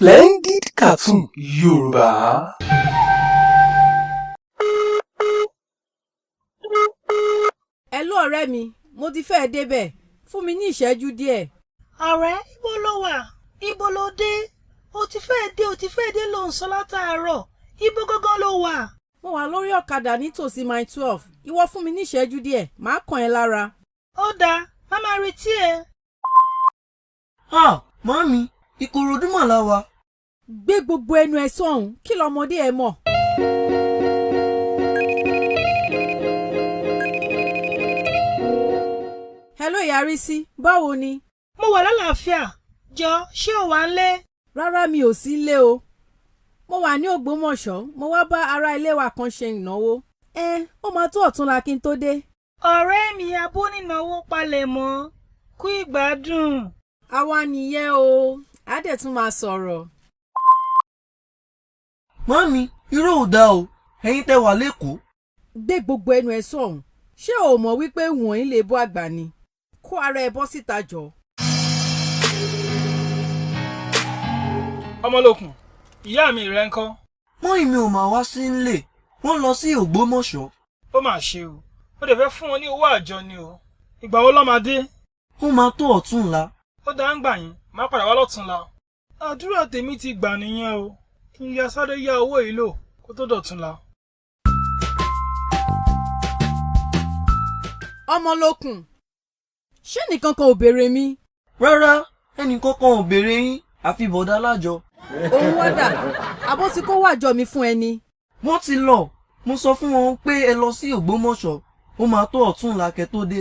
Splendid Cartoon Yorùbá. Hello ọ̀rẹ́ mi, mo ti fẹ́ débẹ̀. Fún mi ní ìṣẹ́jú díẹ̀. Ọ̀rẹ́, ibo lo wà? Ibo lo dé? O ti fẹ́ dé ló ń sọ látàárọ̀. Ibo gangan lo wà? Mo wà lórí ọ̀kadà nítòsí mile 12. Ìwọ fún mi ní ìṣẹ́jú díẹ̀, màá kàn ẹ́ lára. Ó dáa, má máa retí ẹ. Màámi, Ìkòròdú mà la wà. Gbé gbogbo ẹnu ẹ sọ́hùn, kí lọmọdé ẹ mọ̀. Hello Ìyárísí, báwo ni? Mo wà lálàáfíà. Jọ, ṣé o wà ńlé? Rárá mi ò sí ilé o. Mo wà ní Ògbómọ̀ṣọ́, mo wá bá ará ilé wa kan ṣe ìnáwó. Ó máa tó ọ̀túnla kí n tó dé. Ọ̀rẹ́ mi abónínáwó palẹ̀mọ́. Kú ìgbádùn. Àwa nìyẹn o, á dẹ̀ tún máa sọ̀rọ̀. Màámi, irọ́ ò dá o. Ẹ̀yin tẹ́ wà lÉkòó. Gbé gbogbo ẹnu ẹ sọ̀hún. Ṣé o mọ̀ wípé wọ̀nyí lè bọ́ àgbà ni? Kó ara ẹ bọ́ síta jọ. Ọmọlókun, ìyá mi rẹ ńkọ́? Mọ́mì mi ò máa wá sí nílé. Wọ́n lọ sí Ògbómọ̀ṣọ́. Ó mà ṣe o. Ó dẹ̀ fẹ́ fún wọn ní owó àjọ ni o. Ìgbà wo ló máa dé? Ó máa tó ọ̀túnla. Ó dá ń gbà yín, má padà wá lọ́túnla. Àdúrà tèmi ti gbà nìyẹn o. Kí n ya sáré yá owó yìí lò kó tó dọ̀túnla. Ọmọlókun, ṣé nìkan kan ò béèrè mi? Rárá, ẹnì kankan ò béèrè yín àfi bọ̀dá lájọ. Òun wá dà, àbó tí kò wàjọ mi fún ẹni. Wọ́n ti lọ. Mo sọ fún wọn pé ẹ lọ sí Ògbómọ̀ṣọ́. Ó máa tó ọ̀túnla kẹ́ tó dé.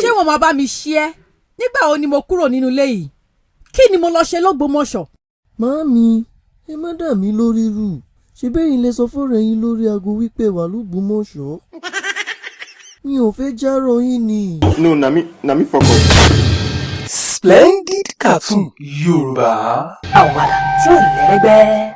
Ṣé wọn máa bá mi ṣí ẹ́? Nígbà wo ni mo kúrò nínú ilé yìí? Kí ni mo lọ ṣe l'Ógbómọ̀ṣọ́? Màámi, ẹ má dà mí lórí rú. Ṣé bẹ́yìn lẹ sọ fọ́rọ̀ yín lórí aago wípé wà l'Ógbómọ̀ṣọ́? Mi ò fẹ́ járọ yín ni. No, na me fuck up. Splendid Cartoon Yorùbá. Àwàdà tí ò lẹ́lẹ́gbẹ́.